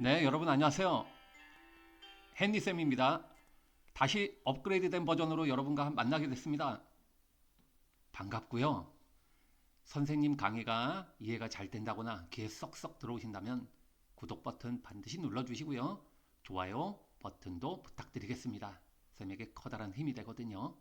네, 여러분 안녕하세요. 헨리쌤입니다. 다시 업그레이드된 버전으로 여러분과 만나게 됐습니다. 반갑고요. 선생님 강의가 이해가 잘 된다거나 귀에 쏙쏙 들어오신다면 구독 버튼 반드시 눌러주시고요. 좋아요 버튼도 부탁드리겠습니다. 쌤에게 커다란 힘이 되거든요.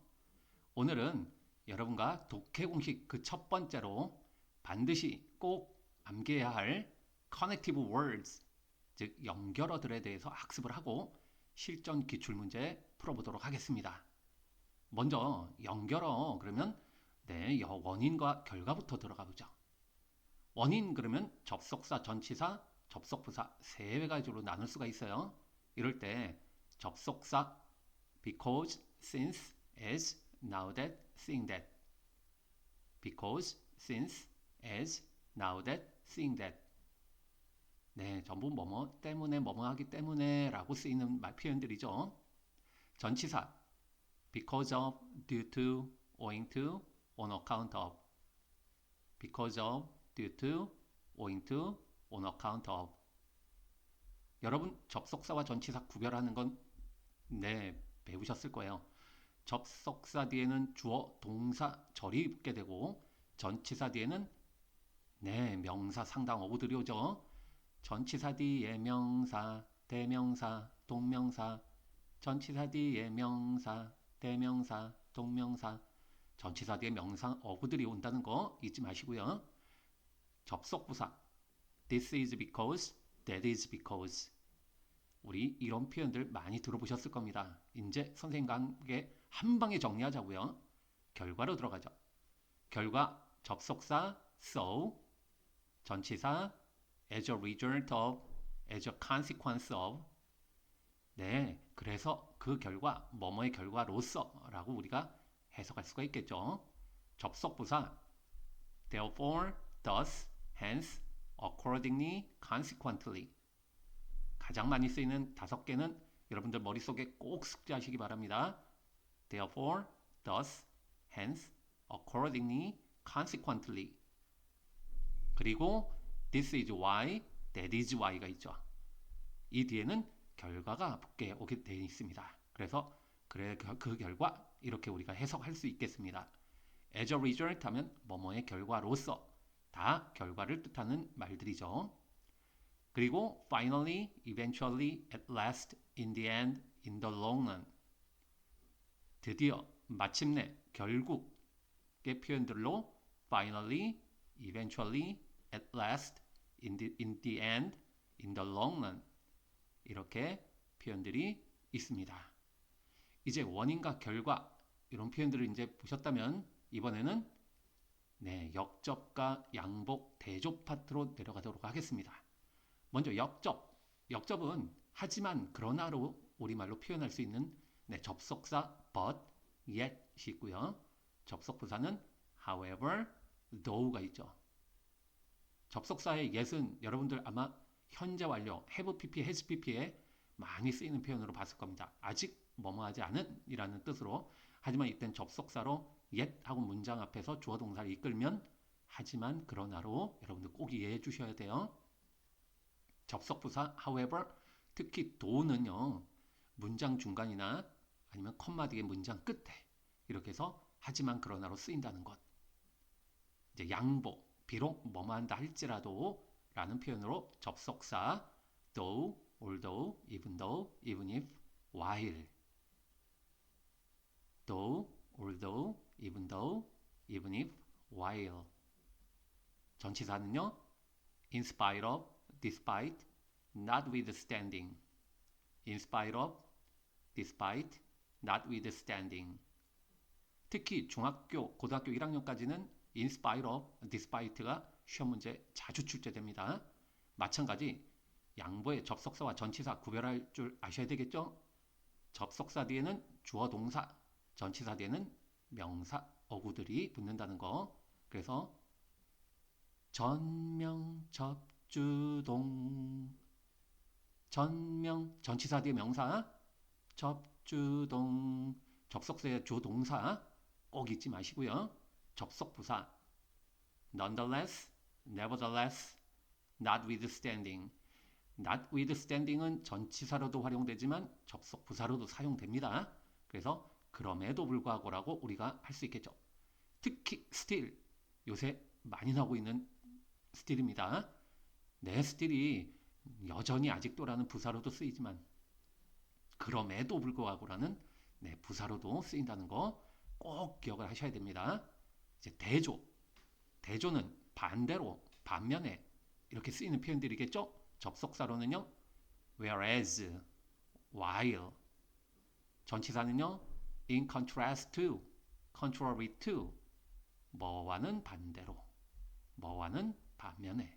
오늘은 여러분과 독해 공식 그 첫 번째로 반드시 꼭 암기해야 할 connective words, 즉 연결어들에 대해서 학습을 하고 실전 기출문제 풀어보도록 하겠습니다. 먼저 연결어 그러면 원인과 결과부터 들어가 보죠. 원인 그러면 접속사, 전치사, 접속부사 세 가지로 나눌 수가 있어요. 이럴 때 접속사 because, since, as, now that, seeing that. because, since, as, now that, seeing that. 네, 전부 뭐뭐 때문에 뭐뭐 하기 때문에 라고 쓰이는 표현들이죠. 전치사 because of, due to, owing to, on account of. because of, due to, owing to, on account of. 여러분 접속사와 전치사 구별하는 건 배우셨을 거예요. 접속사 뒤에는 주어, 동사, 절이 붙게 되고 전치사 뒤에는 명사, 상당 어구들이 오죠. 전치사 뒤에 명사, 대명사, 동명사, 전치사 뒤에 명사, 대명사, 동명사, 전치사 뒤에 명사, 어구들이 온다는 거 잊지 마시고요. 접속부사 This is because, that is because. 우리 이런 표현들 많이 들어보셨을 겁니다. 이제 선생님과 함께 한 방에 정리하자고요. 결과로 들어가죠. 결과 접속사 so, 전치사 as a result of, as a consequence of. 그래서 그 결과, 뭐뭐의 결과로서라고 우리가 해석할 수가 있겠죠. 접속부사 therefore, thus, hence, accordingly, consequently. 가장 많이 쓰이는 5개는 여러분들 머릿속에 꼭 숙지하시기 바랍니다. therefore, thus, hence, accordingly, consequently. 그리고 this is why, that is why가 있죠. 이 뒤에는 결과가 붙게 오게 되어 있습니다. 그래서 그 결과 이렇게 우리가 해석할 수 있겠습니다. as a result 하면 뭐뭐의 결과로서 다 결과를 뜻하는 말들이죠. 그리고 finally, eventually, at last, in the end, in the long run. 드디어, 마침내, 결국의 표현들로 finally, eventually, at last, in the end, in the long run. 이렇게 표현들이 있습니다. 이제 원인과 결과 이런 표현들을 이제 보셨다면 이번에는 역접과 양복, 대조 파트로 내려가도록 하겠습니다. 먼저 역접. 역접은 하지만 그러나로 우리말로 표현할 수 있는 접속사 but, yet이 있고요. 접속부사는 however, though가 있죠. 접속사의 yet은 여러분들 아마 현재 완료, have pp, has pp에 많이 쓰이는 표현으로 봤을 겁니다. 아직 뭐뭐하지 않은 이라는 뜻으로. 하지만 이땐 접속사로 yet 하고 문장 앞에서 주어 동사를 이끌면 하지만 그러나로 여러분들 꼭 이해해 주셔야 돼요. 접속부사 however, 특히 thoughn은요 문장 중간이나 아니면 컴마 뒤에 문장 끝에 이렇게 해서 하지만 그러나로 쓰인다는 것. 이제 양보, 비록 뭐뭐한다 할지라도 라는 표현으로 접속사 though, although, even though, even if, while. though, although, even though, even if, while. 전치사는요 in spite of, despite, notwithstanding. in spite of, despite, notwithstanding. 특히 중학교, 고등학교 1학년까지는 in spite of, despite가 시험 문제 자주 출제됩니다. 마찬가지 양보의 접속사와 전치사 구별할 줄 아셔야 되겠죠? 접속사 뒤에는 주어 동사, 전치사 뒤에는 명사, 어구들이 붙는다는 거. 그래서 전명접주동, 전치사 뒤에 명사, 접주동, 접속사의 주동사 꼭 잊지 마시고요. 접속부사 nonetheless, nevertheless, notwithstanding. notwithstanding은 전치사로도 활용되지만 접속 부사로도 사용됩니다. 그래서 그럼에도 불구하고라고 우리가 할 수 있겠죠. 특히 still, 요새 많이 나오고 있는 still입니다. 내 still이 여전히 아직도라는 부사로도 쓰이지만 그럼에도 불구하고라는 부사로도 쓰인다는 거 꼭 기억을 하셔야 됩니다. 이제 대조. 대조는 반대로, 반면에 이렇게 쓰이는 표현들이겠죠? 접속사로는요, whereas, while. 전치사는요, in contrast to, contrary to. 뭐와는 반대로, 뭐와는 반면에.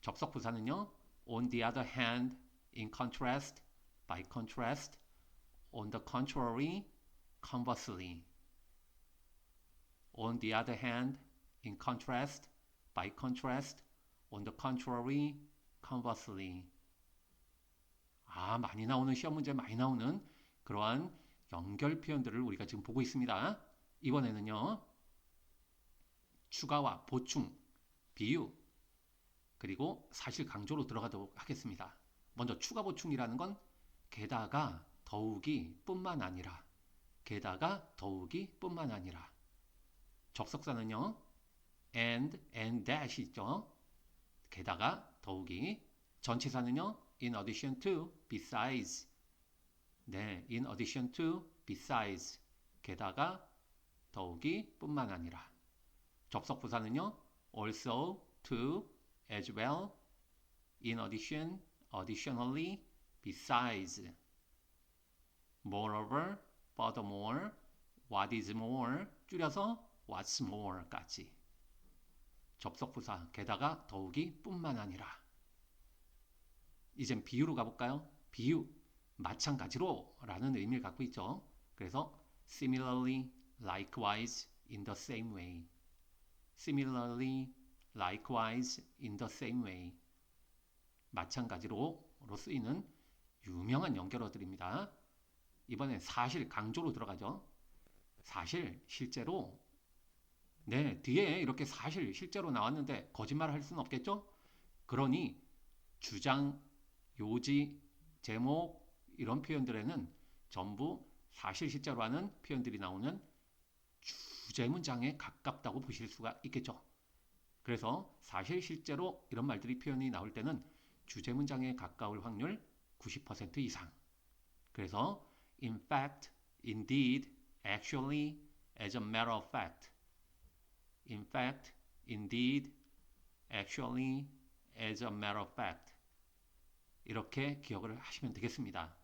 접속부사는요, on the other hand, in contrast, by contrast, on the contrary, conversely. On the other hand, in contrast, by contrast, on the contrary, conversely. 많이 나오는 시험 문제 많이 나오는 그러한 연결 표현들을 우리가 지금 보고 있습니다. 이번에는요. 추가와 보충, 비유, 그리고 사실 강조로 들어가도록 하겠습니다. 먼저 추가 보충이라는 건 게다가 더욱이 뿐만 아니라 게다가 더욱이 뿐만 아니라 접속사는요. and dash 있죠. 게다가 더욱이 전치사는요. in addition to, besides. 네, in addition to, besides. 게다가 더욱이 뿐만 아니라 접속부사는요. also, to, as well, in addition, additionally, besides. moreover, furthermore, what is more, 줄여서 what's more까지. 접속부사, 게다가 더욱이 뿐만 아니라. 이젠 비유로 가볼까요? 비유, 마찬가지로 라는 의미를 갖고 있죠. 그래서 similarly, likewise, in the same way. similarly, likewise, in the same way. 마찬가지로 쓰이는 유명한 연결어들입니다. 이번엔 사실 강조로 들어가죠. 사실, 실제로. 네, 뒤에 이렇게 사실, 실제로 나왔는데 거짓말을 할 수는 없겠죠? 그러니 주장, 요지, 제목 이런 표현들에는 전부 사실, 실제로 하는 표현들이 나오는 주제 문장에 가깝다고 보실 수가 있겠죠. 그래서 사실, 실제로 이런 말들이 표현이 나올 때는 주제 문장에 가까울 확률 90% 이상. 그래서 in fact, indeed, actually, as a matter of fact. in fact, indeed, actually, as a matter of fact. 이렇게 기억을 하시면 되겠습니다.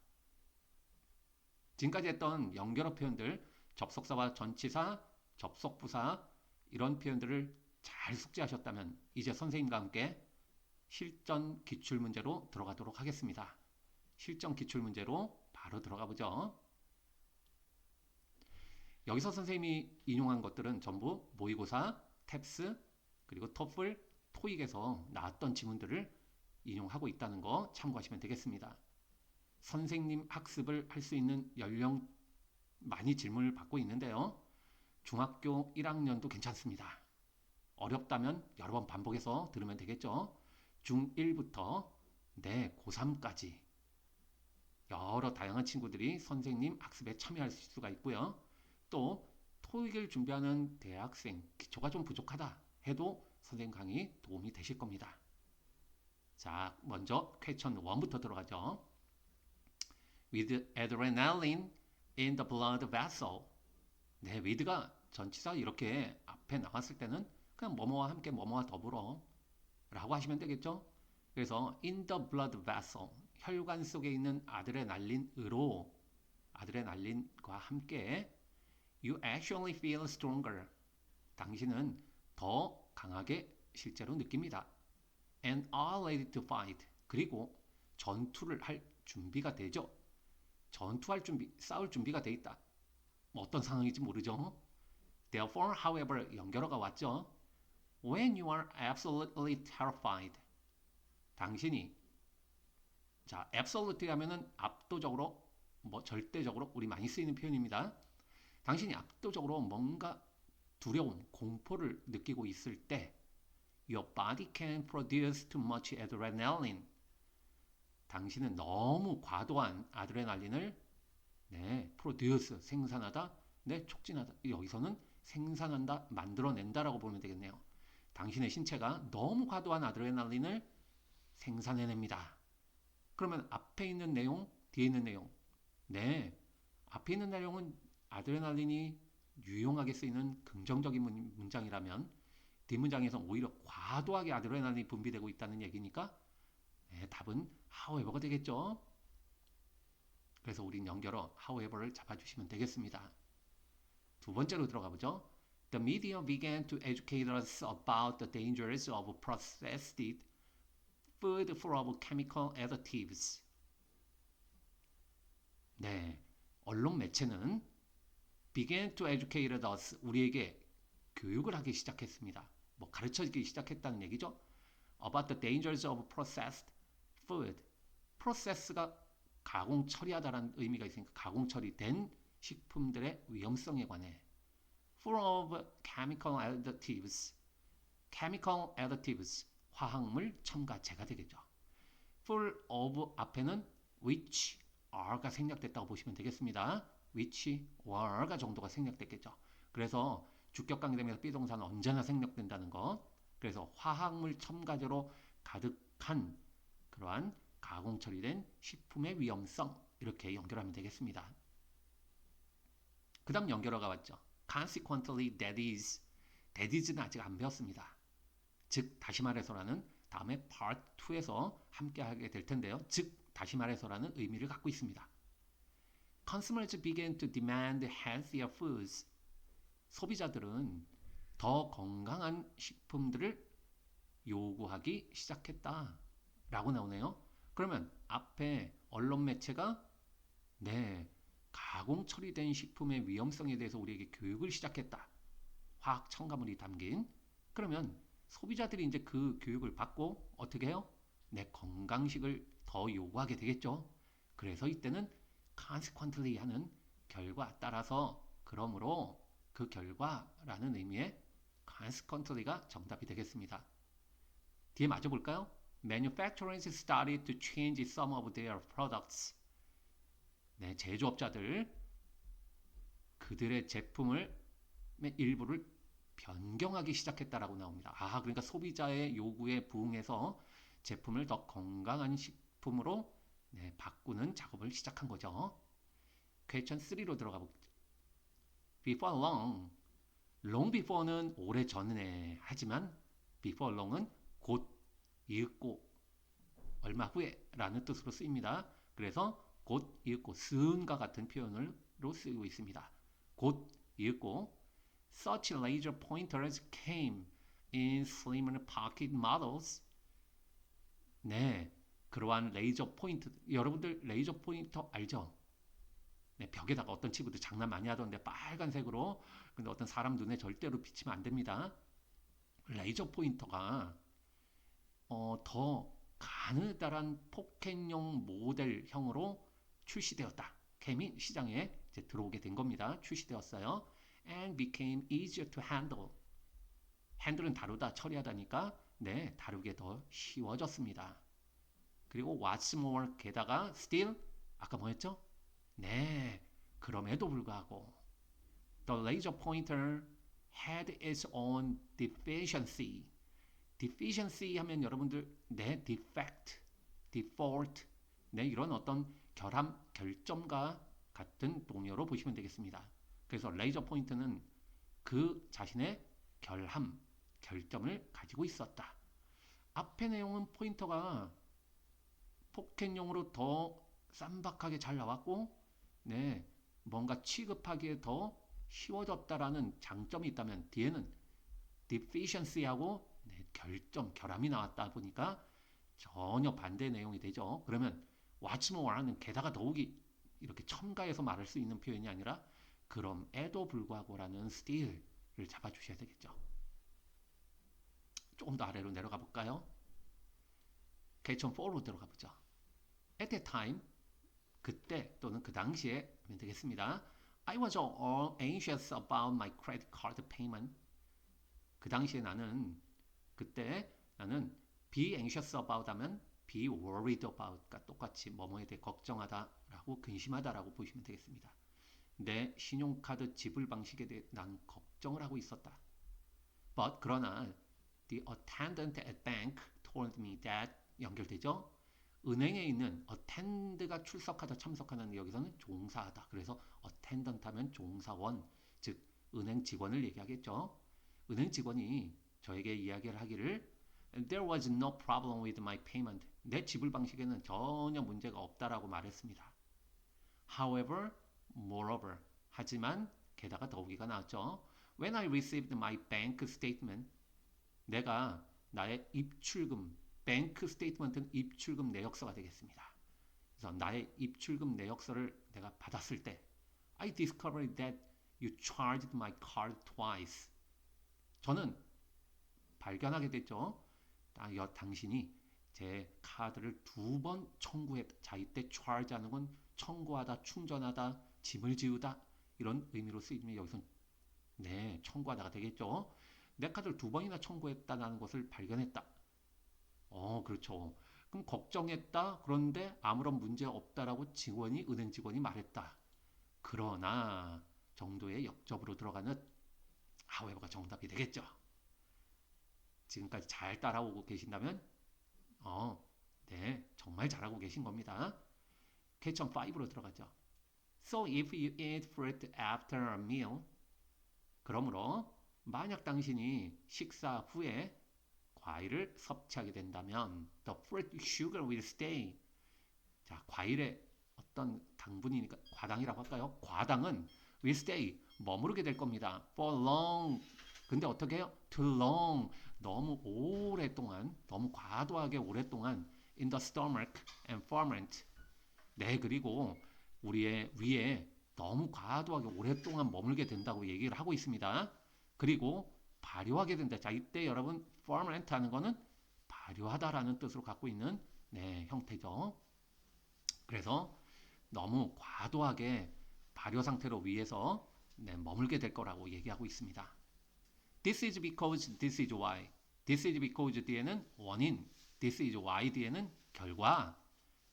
지금까지 했던 연결어 표현들, 접속사와 전치사, 접속부사 이런 표현들을 잘 숙지하셨다면 이제 선생님과 함께 실전 기출문제로 들어가도록 하겠습니다. 실전 기출문제로 바로 들어가 보죠. 여기서 선생님이 인용한 것들은 전부 모의고사, 탭스, 그리고 토플, 토익에서 나왔던 지문들을 인용하고 있다는 거 참고하시면 되겠습니다. 선생님 학습을 할 수 있는 연령 많이 질문을 받고 있는데요. 중학교 1학년도 괜찮습니다. 어렵다면 여러 번 반복해서 들으면 되겠죠. 중1부터 고3까지 여러 다양한 친구들이 선생님 학습에 참여할 수가 있고요. 또 토익을 준비하는 대학생, 기초가 좀 부족하다 해도 선생님 강의 도움이 되실 겁니다. 자, 먼저 퀘스천 1부터 들어가죠. With adrenaline in the blood vessel. 네, with가 전치사 이렇게 앞에 나왔을 때는 그냥 뭐뭐와 함께 뭐뭐와 더불어 라고 하시면 되겠죠. 그래서 in the blood vessel, 혈관 속에 있는 아드레날린으로, 아드레날린과 함께 you actually feel stronger. 당신은 더 강하게 실제로 느낍니다. And are ready to fight. 그리고 전투를 할 준비가 되죠. 전투할 준비, 싸울 준비가 돼 있다. 뭐 어떤 상황인지 모르죠. Therefore, however, 연결어가 왔죠. When you are absolutely terrified. 당신이 자, absolute 하면은 압도적으로, 뭐 절대적으로 우리 많이 쓰이는 표현입니다. 당신이 압도적으로 뭔가 두려움, 공포를 느끼고 있을 때 Your body can produce too much adrenaline. 당신은 너무 과도한 아드레날린을 produce 생산하다, 촉진하다. 여기서는 생산한다, 만들어낸다라고 보면 되겠네요. 당신의 신체가 너무 과도한 아드레날린을 생산해냅니다. 그러면 앞에 있는 내용, 뒤에 있는 내용. 앞에 있는 내용은 아드레날린이 유용하게 쓰이는 긍정적인 문장이라면 뒷문장에서는 오히려 과도하게 아드레날린이 분비되고 있다는 얘기니까 답은 however가 되겠죠. 그래서 우린 연결어 however를 잡아주시면 되겠습니다. 두 번째로 들어가 보죠. The media began to educate us about the dangers of processed food full of chemical additives. 언론 매체는 began to educate us, 우리에게 교육을 하기 시작했습니다. 가르쳐주기 시작했다는 얘기죠. About the dangers of processed food. process가 가공 처리하다라는 의미가 있으니까 가공 처리된 식품들의 위험성에 관해. full of chemical additives. chemical additives. 화학물 첨가제가 되겠죠. full of 앞에는 which are가 생략됐다고 보시면 되겠습니다. which were가 정도가 생략됐겠죠. 그래서 주격 관계대명사 비동사는 언제나 생략된다는 것. 그래서 화학물 첨가제로 가득한 그러한 가공 처리된 식품의 위험성, 이렇게 연결하면 되겠습니다. 그 다음 연결어가 왔죠. Consequently, that is는 아직 안 배웠습니다. 즉 다시 말해서라는 다음에 part 2에서 함께 하게 될 텐데요. 즉 다시 말해서라는 의미를 갖고 있습니다. Consumers began to demand healthier foods. 소비자들은 더 건강한 식품들을 요구하기 시작했다 라고 나오네요. 그러면 앞에 언론 매체가 가공 처리된 식품의 위험성에 대해서 우리에게 교육을 시작했다. 화학 첨가물이 담긴. 그러면 소비자들이 이제 그 교육을 받고 어떻게 해요? 건강식을 더 요구하게 되겠죠. 그래서 이때는 consequently 하는 결과, 따라서, 그러므로, 그 결과라는 의미의 consequently가 정답이 되겠습니다. 뒤에 마저 볼까요? Manufacturers started to change some of their products. 제조업자들 그들의 제품을 일부를 변경하기 시작했다라고 나옵니다. 그러니까 소비자의 요구에 부응해서 제품을 더 건강한 식품으로 바꾸는 작업을 시작한 거죠. Question 3로 들어가 보겠죠. Before long before는 오래 전에, 하지만 before long은 곧, 이윽고, 얼마 후에 라는 뜻으로 쓰입니다. 그래서 곧, 이윽고, soon과 같은 표현으로 쓰이고 있습니다. 곧, 이윽고, such laser pointers came in slimmer pocket models. 그러한 레이저 포인터, 여러분들 레이저 포인터 알죠? 벽에다가 어떤 친구들 장난 많이 하던데 빨간색으로. 근데 어떤 사람 눈에 절대로 비치면 안 됩니다. 레이저 포인터가 더 가느다란 포켓용 모델형으로 출시되었다. 캠이 시장에 이제 들어오게 된 겁니다. 출시되었어요. And became easier to handle. 핸들은 다루다, 처리하다니까 다루게 더 쉬워졌습니다. 그리고 what's more, 게다가 still, 아까 뭐였죠? 그럼에도 불구하고 the laser pointer had its own deficiency. deficiency 하면 여러분들 defect, default, 이런 어떤 결함, 결점과 같은 동요로 보시면 되겠습니다. 그래서 레이저 포인트는 그 자신의 결함, 결점을 가지고 있었다. 앞의 내용은 포인터가 포켓용으로 더 쌈박하게 잘 나왔고 뭔가 취급하기에 더 쉬워졌다라는 장점이 있다면 뒤에는 deficiency하고 결점, 결함이 나왔다 보니까 전혀 반대 내용이 되죠. 그러면 what's more는 게다가 더욱이 이렇게 첨가해서 말할 수 있는 표현이 아니라 그럼에도 불구하고라는 still을 잡아주셔야 되겠죠. 조금 더 아래로 내려가 볼까요? question 4로 들어가 보죠. At that time, 그때 또는 그 당시에 하면 되겠습니다. I was all anxious about my credit card payment. 그 당시에 그때 나는 be anxious about 하면 be worried about가 똑같이 뭐뭐에 대해 걱정하다라고 근심하다라고 보시면 되겠습니다. 내 신용카드 지불 방식에 대해 난 걱정을 하고 있었다. But 그러나 the attendant at bank told me that 연결되죠? 은행에 있는 attend가 출석하다 참석하는 여기서는 종사하다. 그래서 attendant 하면 종사원, 즉 은행 직원을 얘기하겠죠. 은행 직원이 저에게 이야기를 하기를 There was no problem with my payment. 내 지불 방식에는 전혀 문제가 없다라고 말했습니다. However, moreover. 하지만 게다가 더욱이가 나왔죠. When I received my bank statement, 내가 나의 입출금, 뱅크 스테이트먼트는 입출금 내역서가 되겠습니다. 그래서 나의 입출금 내역서를 내가 받았을 때 I discovered that you charged my card twice. 저는 발견하게 됐죠. 당신이 제 카드를 2번 청구했다. 자, 이때 charge하는 건 청구하다, 충전하다, 짐을 지우다 이런 의미로 쓰이면 여기서 네, 청구하다가 되겠죠. 내 카드를 2번이나 청구했다는 것을 발견했다. 그렇죠. 그럼 걱정했다. 그런데 아무런 문제 없다라고 은행 직원이 말했다. 그러나 정도의 역접으로 들어가는 however가 정답이 되겠죠. 지금까지 잘 따라오고 계신다면 네, 정말 잘하고 계신 겁니다. 퀘스천 5로 들어가죠. So if you eat fruit after a meal, 그러므로 만약 당신이 식사 후에 과일을 섭취하게 된다면 the fruit sugar will stay. 자, 과일의 어떤 당분이니까 과당이라고 할까요? 과당은 will stay, 머무르게 될 겁니다. for long. 근데 어떻게 해요? too long. 너무 오랫동안, 너무 과도하게 오랫동안 in the stomach and ferment. 네, 그리고 우리의 위에 너무 과도하게 오랫동안 머물게 된다고 얘기를 하고 있습니다. 그리고 발효하게 된다. 자, 이때 여러분 ferment 하는 거는 발효하다라는 뜻으로 갖고 있는 네, 형태죠. 그래서 너무 과도하게 발효 상태로 위에서 네, 머물게 될 거라고 얘기하고 있습니다. This is because this is why. This is because 뒤에는 원인, this is why 뒤에는 결과.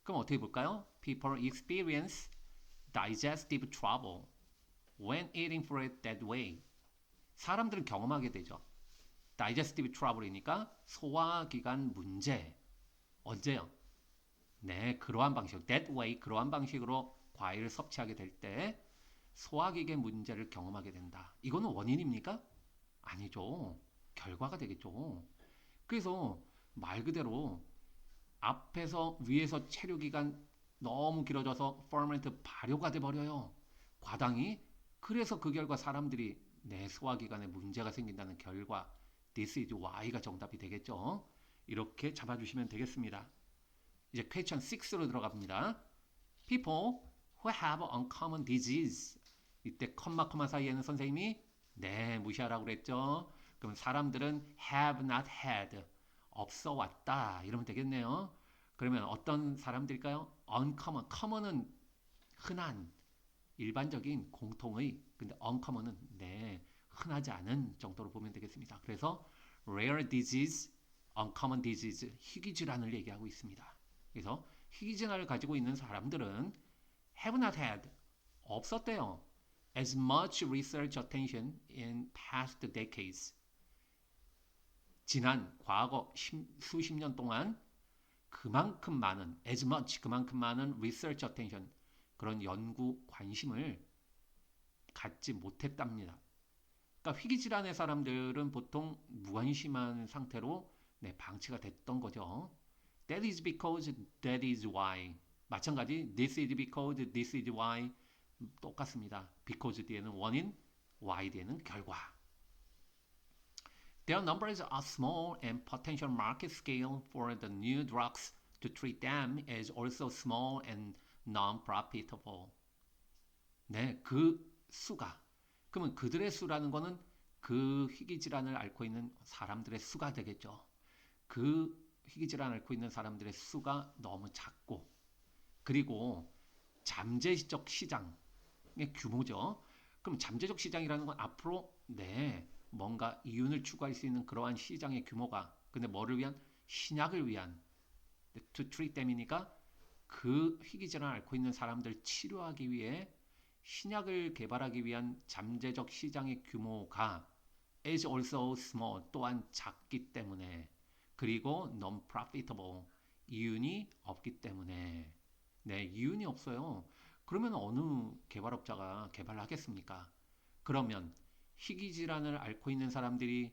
그럼 어떻게 볼까요? People experience digestive trouble when eating fruit that way. 사람들은 경험하게 되죠. digestive trouble이니까 소화기관 문제. 언제요? 네, 그러한 방식, that way, 그러한 방식으로 과일을 섭취하게 될 때 소화기계 문제를 경험하게 된다. 이거는 원인입니까? 아니죠. 결과가 되겠죠. 그래서 말 그대로 앞에서 위에서 체류기간 너무 길어져서 ferment 발효가 돼버려요. 과당이. 그래서 그 결과 사람들이 내 소화기관에 문제가 생긴다는 결과 This is why가 정답이 되겠죠. 이렇게 잡아주시면 되겠습니다. 이제 question 6로 들어갑니다. People who have uncommon disease. 이때 컴마 사이에는 선생님이 네, 무시하라고 그랬죠. 그럼 사람들은 have not had. 없어 왔다. 이러면 되겠네요. 그러면 어떤 사람들일까요? uncommon. common은 흔한, 일반적인, 공통의. 근데 uncommon은 네, 흔하지 않은 정도로 보면 되겠습니다. 그래서 rare disease, uncommon disease, 희귀질환을 얘기하고 있습니다. 그래서 희귀질환을 가지고 있는 사람들은 have not had, 없었대요. as much research attention in past decades. 지난 과거 수십 년 동안 그만큼 많은 as much 그만큼 많은 research attention 그런 연구 관심을 갖지 못했답니다. 그러니까 희귀질환의 사람들은 보통 무관심한 상태로 네, 방치가 됐던 거죠. That is because that is why. 마찬가지 this is because this is why 똑같습니다. because 뒤에는 원인, why 뒤에는 결과. Their numbers are small and potential market scale for the new drugs to treat them is also small and non-profitable. 네, 그 수가. 그러면 그들의 수라는 거는 그 희귀질환을 앓고 있는 사람들의 수가 되겠죠. 그 희귀질환을 앓고 있는 사람들의 수가 너무 작고 그리고 잠재적 시장의 규모죠. 그럼 잠재적 시장이라는 건 앞으로 네, 뭔가 이윤을 추구할 수 있는 그러한 시장의 규모가 근데 뭐를 위한? 신약을 위한 to treat them이니까 그 희귀질환을 앓고 있는 사람들 치료하기 위해 신약을 개발하기 위한 잠재적 시장의 규모가 is also small 또한 작기 때문에 그리고 non-profitable 이윤이 없기 때문에 네, 이윤이 없어요. 그러면 어느 개발업자가 개발을 하겠습니까? 그러면 희귀 질환을 앓고 있는 사람들이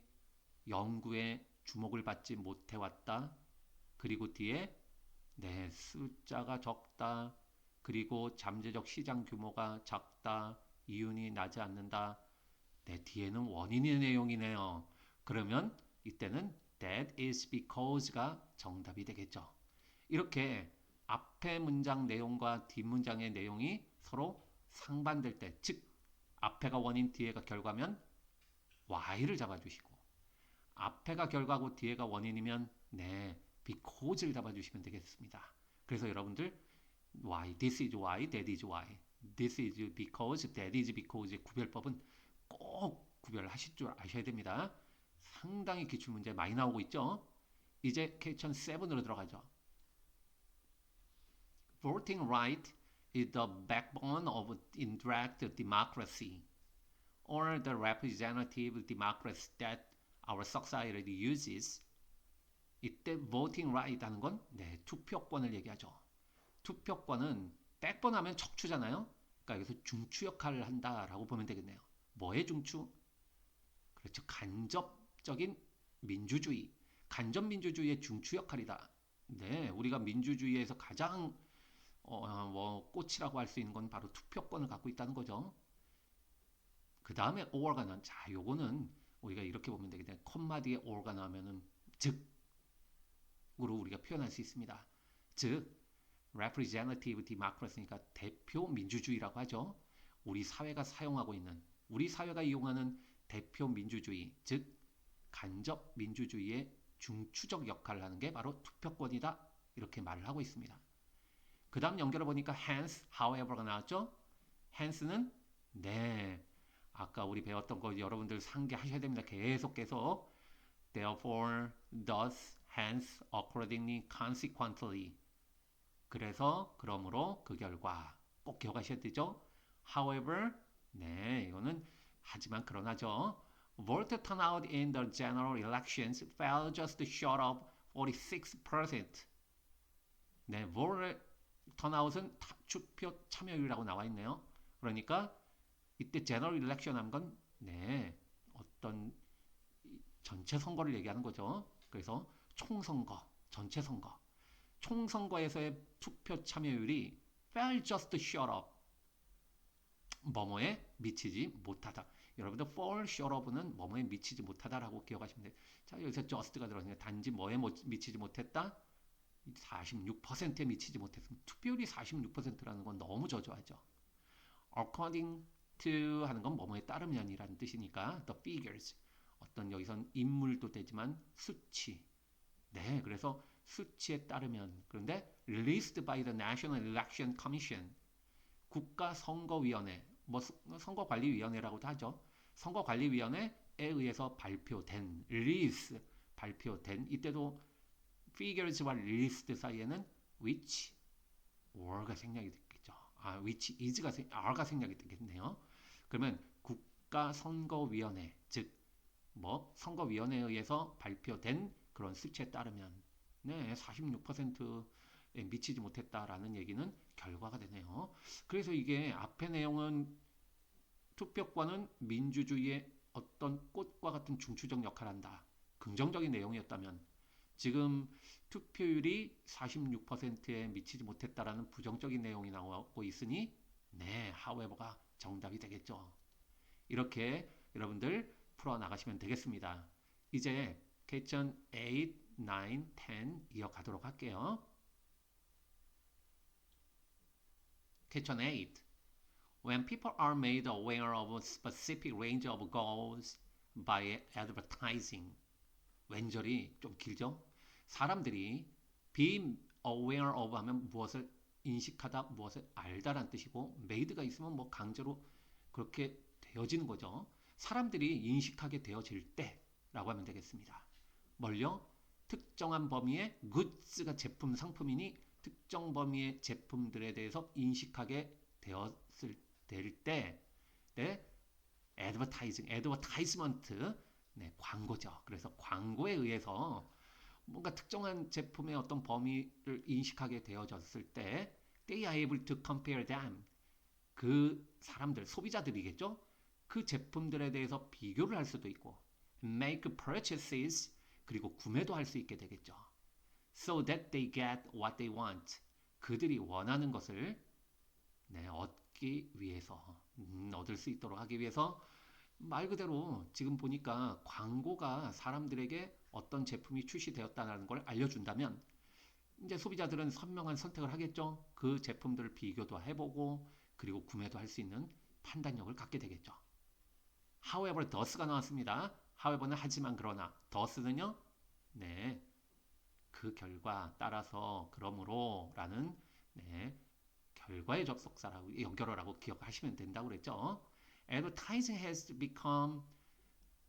연구에 주목을 받지 못해왔다. 그리고 뒤에 네, 숫자가 적다. 그리고 잠재적 시장 규모가 작다. 이윤이 나지 않는다. 네, 뒤에는 원인의 내용이네요. 그러면 이때는 that is because가 정답이 되겠죠. 이렇게 앞에 문장 내용과 뒷문장의 내용이 서로 상반될 때, 즉 앞에가 원인, 뒤에가 결과면 y를 잡아주시고 앞에가 결과고 뒤에가 원인이면 네, because를 잡아주시면 되겠습니다. 그래서 여러분들 why, this is why, that is why, this is because, that is because의 구별법은 꼭 구별하실 줄 아셔야 됩니다. 상당히 기출문제 많이 나오고 있죠. 이제 퀘스천 7으로 들어가죠. Voting right is the backbone of indirect democracy or the representative democracy that our society uses. 이때 voting right 하는 건 네, 투표권을 얘기하죠. 투표권은 백번 하면 척추잖아요. 그러니까 여기서 중추 역할을 한다라고 보면 되겠네요. 뭐의 중추? 그렇죠. 간접적인 민주주의. 간접민주주의의 중추 역할이다. 네, 우리가 민주주의에서 가장 꽃이라고 할 수 있는 건 바로 투표권을 갖고 있다는 거죠. 그 다음에 or가 난, 자, 요거는 우리가 이렇게 보면 되겠네. 콤마 뒤에 or가 나오면은 즉으로 우리가 표현할 수 있습니다. 즉, representative democracy니까 대표 민주주의라고 하죠. 우리 사회가 사용하고 있는, 우리 사회가 이용하는 대표 민주주의, 즉 간접 민주주의의 중추적 역할을 하는 게 바로 투표권이다. 이렇게 말을 하고 있습니다. 그 다음 연결해 보니까 hence, however가 나왔죠. hence는 네, 아까 우리 배웠던 거 여러분들 상기하셔야 됩니다. 계속 therefore, thus, hence, accordingly, consequently. 그래서, 그러므로, 그 결과 꼭 기억하셔야 되죠. However, 네, 이거는 하지만 그러나죠. Voter turnout in the general elections fell just short of 46%. 네, voter turnout은 투표 참여율이라고 나와 있네요. 그러니까 이때 general election 한 건 네, 어떤 전체 선거를 얘기하는 거죠. 그래서 총선거, 전체 선거. 총선거에서의 투표 참여율이 fell just short of 뭐뭐에 미치지 못하다. 여러분들 fall short of는 뭐뭐에 미치지 못하다라고 기억하시면 돼요. 자, 여기서 just가 들어가니까 단지 뭐에 미치지 못했다? 46%에 미치지 못했습니다. 투표율이 46%라는 건 너무 저조하죠. according to 하는 건 뭐뭐에 따르면이라는 뜻이니까 the figures 어떤 여기선 인물도 되지만 수치 네 그래서 수치에 따르면 그런데 released by the National Election Commission 국가선거위원회 뭐 선거관리위원회라고도 하죠. 선거관리위원회에 의해서 발표된 release 발표된 이때도 figures와 released 사이에는 which or가 생략이 됐겠죠. 아, which is가 r가 생략이 되겠네요. 그러면 국가선거위원회 즉 뭐 선거위원회에 의해서 발표된 그런 수치에 따르면 네, 46%에 미치지 못했다라는 얘기는 결과가 되네요. 그래서 이게 앞의 내용은 투표권은 민주주의의 어떤 꽃과 같은 중추적 역할을 한다. 긍정적인 내용이었다면 지금 투표율이 46%에 미치지 못했다라는 부정적인 내용이 나오고 있으니 네, however가 정답이 되겠죠. 이렇게 여러분들 풀어나가시면 되겠습니다. 이제 퀘스천 8, 9, 10 이어가도록 할게요. 퀘스천 8. When people are made aware of a specific range of goals by advertising. 왼절이 좀 길죠? 사람들이 be aware of 하면 무엇을 인식하다, 무엇을 알다라는 뜻이고 made가 있으면 뭐 강제로 그렇게 되어지는 거죠. 사람들이 인식하게 되어질 때라고 하면 되겠습니다. 뭘요? 특정한 범위의 goods가 제품, 상품이니 특정 범위의 제품들에 대해서 인식하게 되었을 때, 네, advertisement, 네, 광고죠. 그래서 광고에 의해서 뭔가 특정한 제품의 어떤 범위를 인식하게 되어졌을 때, they are able to compare them. 그 사람들, 소비자들이겠죠? 그 제품들에 대해서 비교를 할 수도 있고, make purchases, 그리고 구매도 할 수 있게 되겠죠. So that they get what they want. 그들이 원하는 것을 네, 얻기 위해서, 얻을 수 있도록 하기 위해서 말 그대로 지금 보니까 광고가 사람들에게 어떤 제품이 출시되었다는 걸 알려준다면 이제 소비자들은 선명한 선택을 하겠죠. 그 제품들을 비교도 해보고 그리고 구매도 할 수 있는 판단력을 갖게 되겠죠. However, thus가 나왔습니다. However는 하지만 그러나 thus는요. 네, 그 결과 따라서 그러므로 라는 네, 결과의 접속사라고 연결어라고 기억하시면 된다고 그랬죠. Advertising has become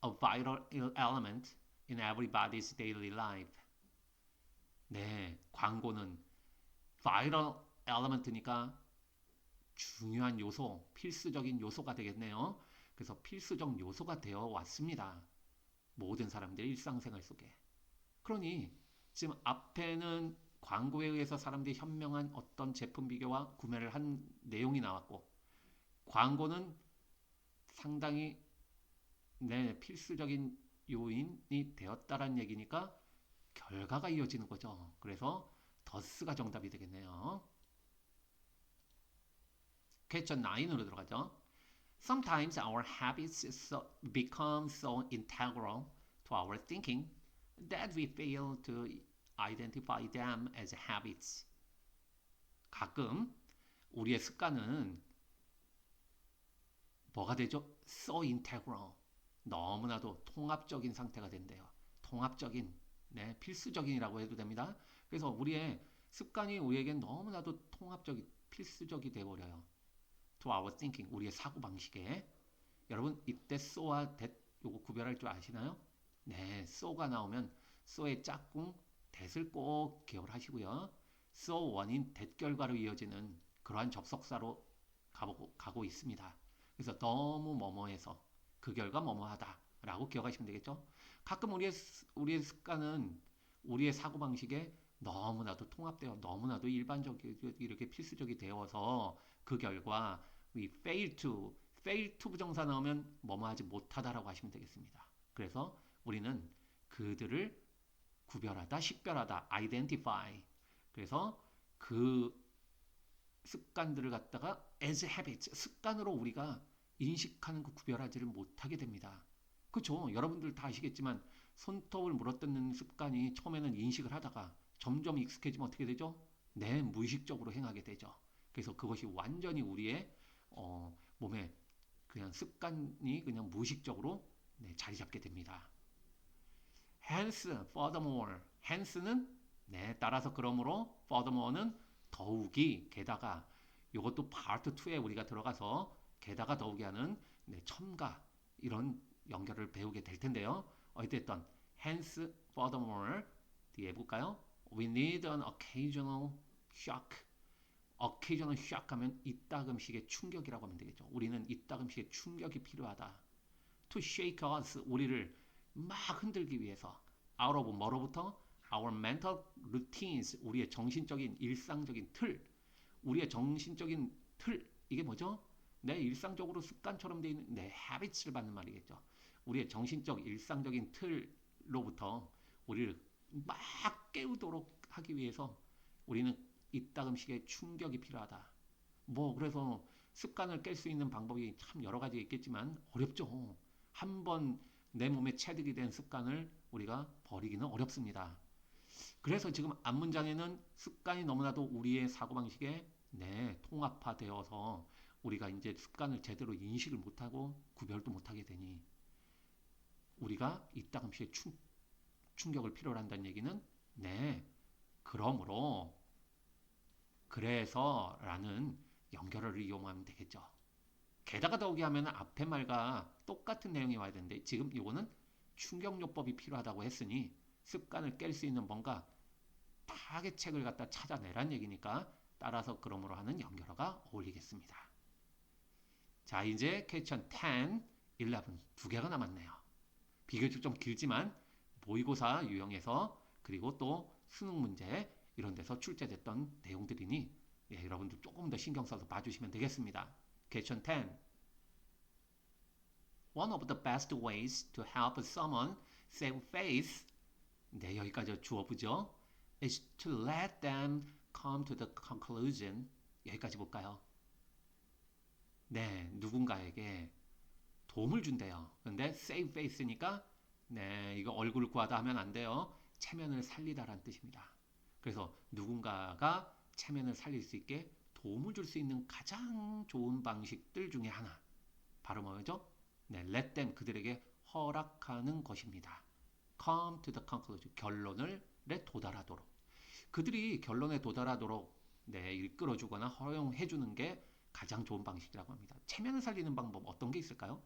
a vital element in everybody's daily life. 네, 광고는 vital element니까 중요한 요소, 필수적인 요소가 되겠네요. 그래서 필수적 요소가 되어 왔습니다. 모든 사람들의 일상생활 속에. 그러니 지금 앞에는 광고에 의해서 사람들이 현명한 어떤 제품 비교와 구매를 한 내용이 나왔고 광고는 상당히 네, 필수적인 요인이 되었다라는 얘기니까 결과가 이어지는 거죠. 그래서 더스가 정답이 되겠네요. 퀘스천 9으로 들어가죠. Sometimes our habits become so integral to our thinking that we fail to identify them as habits. 가끔 우리의 습관은 뭐가 되죠? So integral. 너무나도 통합적인 상태가 된대요. 통합적인, 네, 필수적인이라고 해도 됩니다. 그래서 우리의 습관이 우리에겐 너무나도 통합적인, 필수적이 되어버려요. To our thinking, 우리의 사고방식에. 여러분, 이때 so와 that 요거 구별할 줄 아시나요? 네, so가 나오면 so의 짝꿍, that을 꼭 기억을 하시고요. so 원인 that 결과로 이어지는 그러한 접속사로 가고 있습니다. 그래서 너무 뭐뭐해서 그 결과 뭐뭐하다 라고 기억하시면 되겠죠. 가끔 우리의 습관은 우리의 사고방식에 너무나도 통합되어 너무나도 일반적이고 이렇게 필수적이 되어서 그 결과 we fail to 부정사 나오면 뭐뭐하지 못하다라고 하시면 되겠습니다. 그래서 우리는 그들을 구별하다, 식별하다, identify. 그래서 그 습관들을 갖다가 as habits, 습관으로 우리가 인식하는 그 구별하지를 못하게 됩니다. 그렇죠? 여러분들 다 아시겠지만 손톱을 물어뜯는 습관이 처음에는 인식을 하다가 점점 익숙해지면 어떻게 되죠? 네, 무의식적으로 행하게 되죠. 그래서 그것이 완전히 우리의 몸에 그냥 습관이 그냥 무의식적으로 네, 자리 잡게 됩니다. Hence, furthermore. hence는 네, 따라서 그러므로 furthermore는 더욱이 게다가 이것도 파트 2에 우리가 들어가서 게다가 더욱이 하는 네, 첨가 이런 연결을 배우게 될 텐데요. 어쨌든 hence furthermore 뒤에 볼까요? We need an occasional shock. occasional shock 하면 이따금씩의 충격이라고 하면 되겠죠. 우리는 이따금씩의 충격이 필요하다. To shake us 우리를 막 흔들기 위해서 out of 뭐로부터 our mental routines 우리의 정신적인 일상적인 틀 우리의 정신적인 틀 이게 뭐죠? 내 일상적으로 습관처럼 되어 있는 내 habits를 받는 말이겠죠. 우리의 정신적 일상적인 틀로부터 우리를 막 깨우도록 하기 위해서 우리는 이따금씩의 충격이 필요하다. 뭐 그래서 습관을 깰 수 있는 방법이 참 여러 가지 있겠지만 어렵죠. 한번 내 몸에 체득이 된 습관을 우리가 버리기는 어렵습니다. 그래서 지금 앞문장에는 습관이 너무나도 우리의 사고방식에 네, 통합화되어서 우리가 이제 습관을 제대로 인식을 못하고 구별도 못하게 되니 우리가 이따금씩 충격을 필요로 한다는 얘기는 네, 그러므로 그래서 라는 연결어를 이용하면 되겠죠. 게다가 더욱이 하면 앞에 말과 똑같은 내용이 와야 되는데 지금 이거는 충격요법이 필요하다고 했으니 습관을 깰 수 있는 뭔가 타겟책을 갖다 찾아내란 얘기니까 따라서 그러므로 하는 연결어가 어울리겠습니다. 자, 이제 퀘스천 10, 11 두 개가 남았네요. 비교적 좀 길지만 모의고사 유형에서 그리고 또 수능 문제 이런 데서 출제됐던 내용들이니 예, 여러분들 조금 더 신경 써서 봐주시면 되겠습니다. 퀘스천 10. One of the best ways to help someone save face 네, 여기까지 주어부죠. is to let them come to the conclusion 여기까지 볼까요? 네, 누군가에게 도움을 준대요. 근데 save face니까 네, 이거 얼굴 구하다 하면 안 돼요. 체면을 살리다라는 뜻입니다. 그래서 누군가가 체면을 살릴 수 있게 도움을 줄 수 있는 가장 좋은 방식들 중에 하나. 바로 뭐죠? 네, let them 그들에게 허락하는 것입니다. come to the conclusion 결론에 도달하도록. 그들이 결론에 도달하도록 네, 이끌어주거나 허용해주는 게 가장 좋은 방식이라고 합니다. 체면을 살리는 방법 어떤 게 있을까요?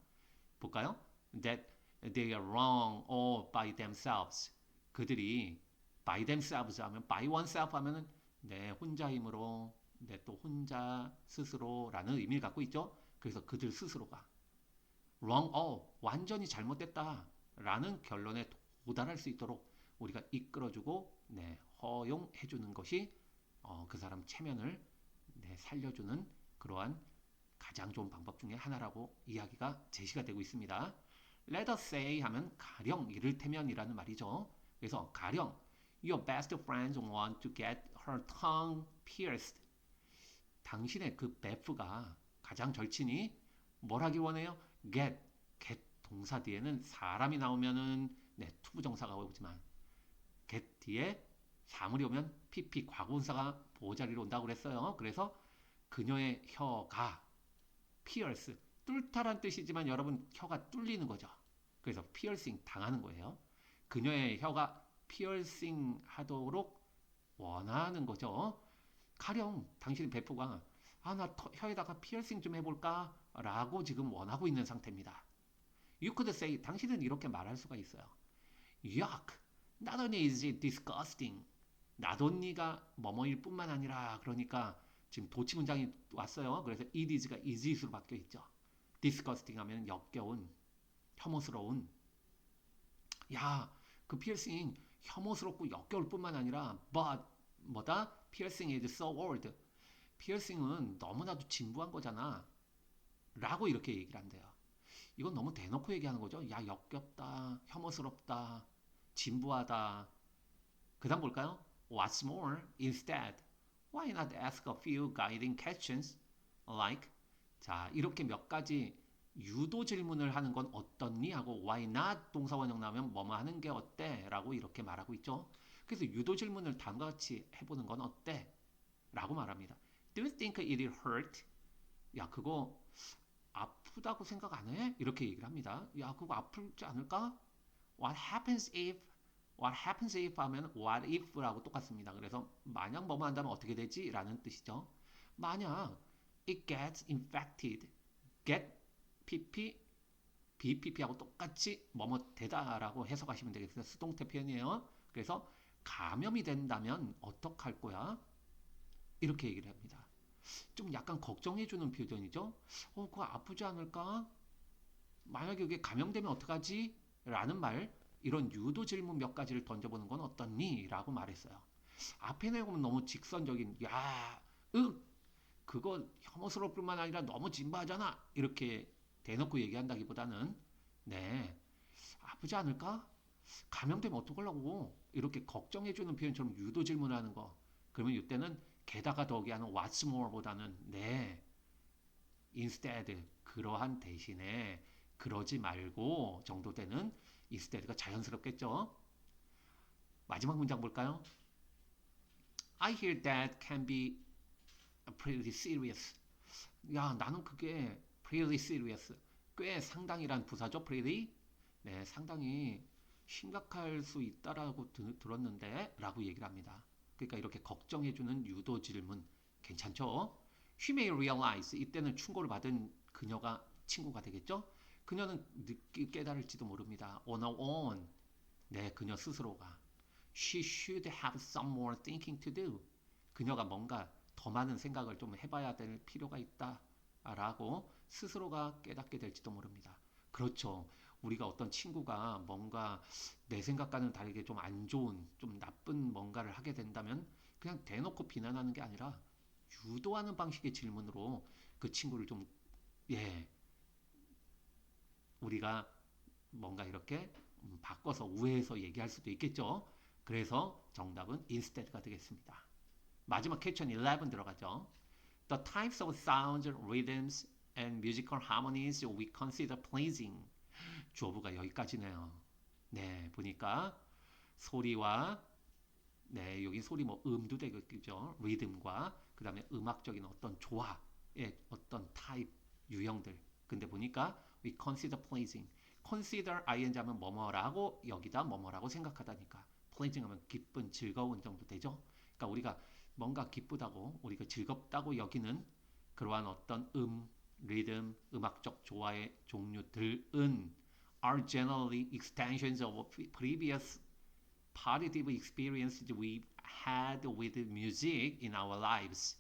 볼까요? That they are wrong all by themselves. 그들이 by themselves 하면 by oneself 하면은 내 혼자 힘으로 내 또 혼자 스스로라는 의미를 갖고 있죠. 그래서 그들 스스로가 wrong all 완전히 잘못됐다 라는 결론에 도달할 수 있도록 우리가 이끌어주고 네, 허용해주는 것이 그 사람 체면을 네, 살려주는 그러한 가장 좋은 방법 중에 하나라고 이야기가 제시가 되고 있습니다. Let us say 하면 가령 이를테면이라는 말이죠. 그래서 가령 Your best friends want to get her tongue pierced. 당신의 그 베프가 가장 절친이 뭘 하기 원해요? get 동사 뒤에는 사람이 나오면은 네, 투부정사가 오지만 get 뒤에 사물이 오면 pp 과거분사가 보호자리로 온다고 그랬어요. 그래서 그녀의 혀가 pierce 뚫다란 뜻이지만 여러분 혀가 뚫리는 거죠. 그래서 piercing 당하는 거예요. 그녀의 혀가 piercing 하도록 원하는 거죠. 가령 당신의 배포가 나 혀에다가 피어싱 좀 해볼까? 라고 지금 원하고 있는 상태입니다. You could say 당신은 이렇게 말할 수가 있어요. Yuck! Not only is it disgusting. 나돈니가 뭐뭐일 뿐만 아니라 그러니까 지금 도치 문장이 왔어요. 그래서 it is가 is it으로 바뀌어 있죠. disgusting 하면 역겨운, 혐오스러운. 야, 그 피어싱 혐오스럽고 역겨울 뿐만 아니라 but 뭐다? Piercing is so old. 피어싱은 너무나도 진부한 거잖아. 라고 이렇게 얘기를 한대요. 이건 너무 대놓고 얘기하는 거죠. 야, 역겹다, 혐오스럽다, 진부하다. 그 다음 볼까요? What's more, instead, why not ask a few guiding questions like 자, 이렇게 몇 가지 유도 질문을 하는 건 어떻니? 하고 why not 동사원형 나오면 뭐뭐 하는 게 어때? 라고 이렇게 말하고 있죠. 그래서 유도 질문을 다음과 같이 해보는 건 어때? 라고 말합니다. Do you think it hurt? 야, 그거 아프다고 생각 안 해? 이렇게 얘기를 합니다. 야, 그거 아프지 않을까? What happens if? What happens if 하면 what if라고 똑같습니다. 그래서 만약 뭐뭐 한다면 어떻게 되지? 라는 뜻이죠. 만약 it gets infected. get pp bpp하고 똑같이 뭐뭐 되다라고 해석하시면 되겠습니다. 수동태 표현이에요. 그래서 감염이 된다면 어떡할 거야? 이렇게 얘기를 합니다. 좀 약간 걱정해주는 표현이죠. 그거 아프지 않을까? 만약에 이게 감염되면 어떡하지? 라는 말, 이런 유도 질문 몇 가지를 던져보는 건 어떻니? 라고 말했어요. 앞에 내용은 너무 직선적인, 야, 그거 혐오스러울 뿐만 아니라 너무 진부하잖아. 이렇게 대놓고 얘기한다기보다는, 네, 아프지 않을까? 감염되면 어떡하려고? 이렇게 걱정해주는 표현처럼 유도 질문하는 거. 그러면 이때는 게다가 더욱이 하는 what's more보다는 네, instead 그러한 대신에 그러지 말고 정도 되는 instead가 자연스럽겠죠. 마지막 문장 볼까요? I hear that can be pretty serious. 야, 나는 그게 pretty serious. 꽤 상당히란 부사죠. pretty. 네, 상당히 심각할 수 있다라고 들었는데 라고 얘기를 합니다. 그러니까 이렇게 걱정해주는 유도 질문 괜찮죠? She may realize 이때는 충고를 받은 그녀가 친구가 되겠죠? 그녀는 늦게 깨달을지도 모릅니다. On her own. 네, 그녀 스스로가. She should have some more thinking to do. 그녀가 뭔가 더 많은 생각을 좀 해봐야 될 필요가 있다. 라고 스스로가 깨닫게 될지도 모릅니다. 그렇죠. 우리가 어떤 친구가 뭔가 내 생각과는 다르게 좀 안 좋은, 좀 나쁜 뭔가를 하게 된다면 그냥 대놓고 비난하는 게 아니라 유도하는 방식의 질문으로 그 친구를 좀, 예, 우리가 뭔가 이렇게 바꿔서 우회해서 얘기할 수도 있겠죠. 그래서 정답은 instead가 되겠습니다. 마지막 퀘스천 11 들어가죠. The types of sounds, rhythms, and musical harmonies we consider pleasing. 주어부가 여기까지네요. 네, 보니까 소리와 네, 여기 소리 뭐 음도 되겠죠. 리듬과 그 다음에 음악적인 어떤 조화의 어떤 타입 유형들. 근데 보니까 we consider pleasing. consider ing 하면 뭐뭐라고 여기다 뭐뭐라고 생각하다니까. pleasing 하면 기쁜, 즐거운 정도 되죠. 그러니까 우리가 뭔가 기쁘다고 우리가 즐겁다고 여기는 그러한 어떤 리듬, 음악적 조화의 종류들은 are generally extensions of previous positive experiences we've had with music in our lives.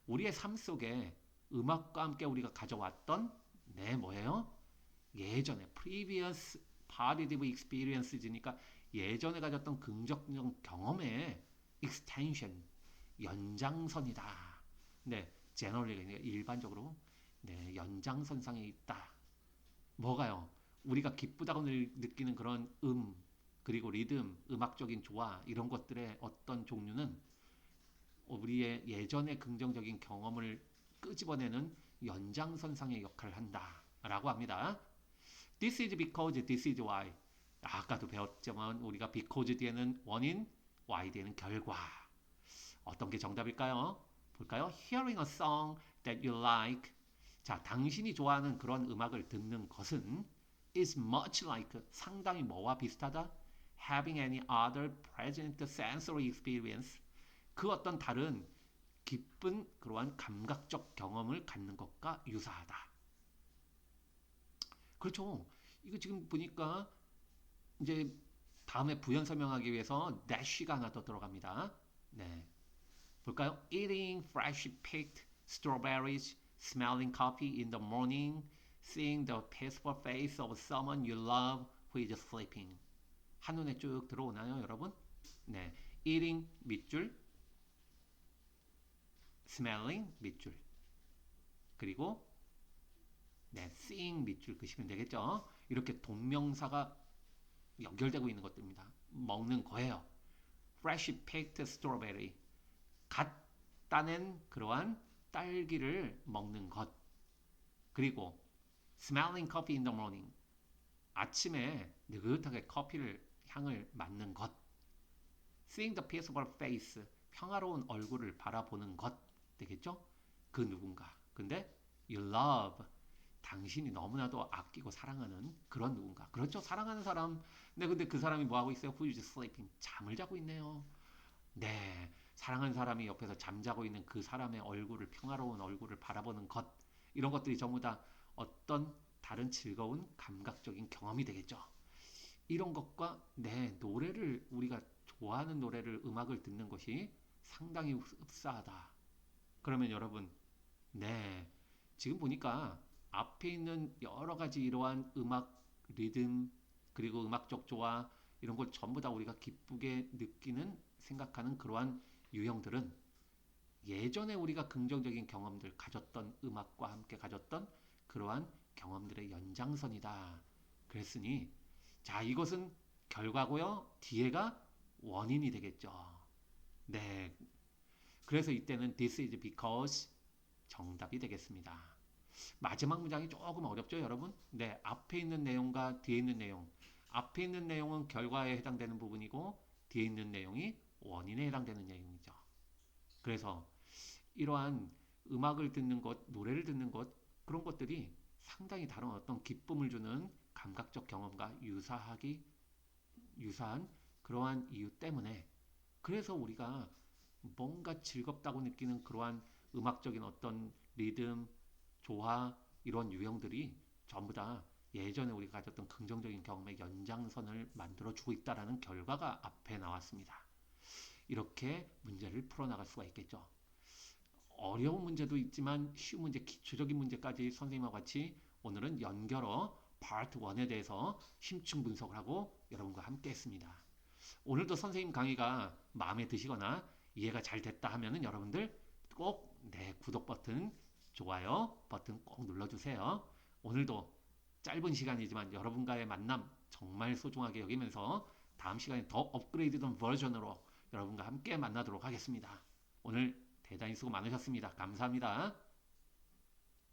우리의 삶 속에 음악과 함께 우리가 가져왔던 네 뭐예요? 예전에 previous positive experiences니까 예전에 가졌던 긍정적 경험의 extension 연장선이다. 네, generally 그러니까 일반적으로 네, 연장선상에 있다. 뭐가요? 우리가 기쁘다고 느끼는 그런 그리고 리듬, 음악적인 조화 이런 것들의 어떤 종류는 우리의 예전의 긍정적인 경험을 끄집어내는 연장선상의 역할을 한다라고 합니다. This is because, this is why. 아까도 배웠지만 우리가 because 뒤에는 원인, why 뒤에는 결과. 어떤 게 정답일까요? 볼까요? Hearing a song that you like. 자, 당신이 좋아하는 그런 음악을 듣는 것은 is much like 상당히 뭐와 비슷하다? Having any other present sensory experience. 그 어떤 다른 기쁜 그러한 감각적 경험을 갖는 것과 유사하다. 그렇죠. 이거 지금 보니까 이제 다음에 부연 설명하기 위해서 dash가 하나 더 들어갑니다. 네. 볼까요? Eating fresh picked strawberries, smelling coffee in the morning, seeing the peaceful face of someone you love who is sleeping. 한눈에 쭉 들어오나요, 여러분? 네. Eating 밑줄, smelling 밑줄, 그리고 네, seeing 밑줄 그시면 되겠죠? 이렇게 동명사가 연결되고 있는 것들입니다. 먹는 거예요. Fresh picked strawberry. 갓 따낸 그러한 딸기를 먹는 것. 그리고 smelling coffee in the morning. 아침에 느긋하게 커피를 향을 맡는 것. Seeing the peaceful face. 평화로운 얼굴을 바라보는 것 되겠죠? 그 누군가. 근데 you love. 당신이 너무나도 아끼고 사랑하는 그런 누군가. 그렇죠? 사랑하는 사람. 네, 근데 그 사람이 뭐 하고 있어요? Who is sleeping? 잠을 자고 있네요. 네, 사랑하는 사람이 옆에서 잠자고 있는 그 사람의 얼굴을 평화로운 얼굴을 바라보는 것 이런 것들이 전부 다 어떤 다른 즐거운 감각적인 경험이 되겠죠. 이런 것과 네, 노래를 우리가 좋아하는 노래를 음악을 듣는 것이 상당히 흡사하다. 그러면 여러분, 네, 지금 보니까 앞에 있는 여러 가지 이러한 음악 리듬 그리고 음악적 조화 이런 걸 전부 다 우리가 기쁘게 느끼는 생각하는 그러한 유형들은 예전에 우리가 긍정적인 경험들 가졌던 음악과 함께 가졌던 그러한 경험들의 연장선이다. 그랬으니 자 이것은 결과고요. 뒤에가 원인이 되겠죠. 네. 그래서 이때는 this is because 정답이 되겠습니다. 마지막 문장이 조금 어렵죠, 여러분? 네, 앞에 있는 내용과 뒤에 있는 내용. 앞에 있는 내용은 결과에 해당되는 부분이고 뒤에 있는 내용이 원인에 해당되는 내용이죠. 그래서 이러한 음악을 듣는 것, 노래를 듣는 것 그런 것들이 상당히 다른 어떤 기쁨을 주는 감각적 경험과 유사한 그러한 이유 때문에 그래서 우리가 뭔가 즐겁다고 느끼는 그러한 음악적인 어떤 리듬, 조화 이런 유형들이 전부 다 예전에 우리가 가졌던 긍정적인 경험의 연장선을 만들어 주고 있다라는 결과가 앞에 나왔습니다. 이렇게 문제를 풀어나갈 수가 있겠죠. 어려운 문제도 있지만 쉬운 문제, 기초적인 문제까지 선생님과 같이 오늘은 연결어 파트 1에 대해서 심층 분석을 하고 여러분과 함께 했습니다. 오늘도 선생님 강의가 마음에 드시거나 이해가 잘 됐다 하면은 여러분들 꼭 내 구독 버튼, 좋아요 버튼 꼭 눌러주세요. 오늘도 짧은 시간이지만 여러분과의 만남 정말 소중하게 여기면서 다음 시간에 더 업그레이드된 버전으로 여러분과 함께 만나도록 하겠습니다. 오늘 대단히 수고 많으셨습니다. 감사합니다.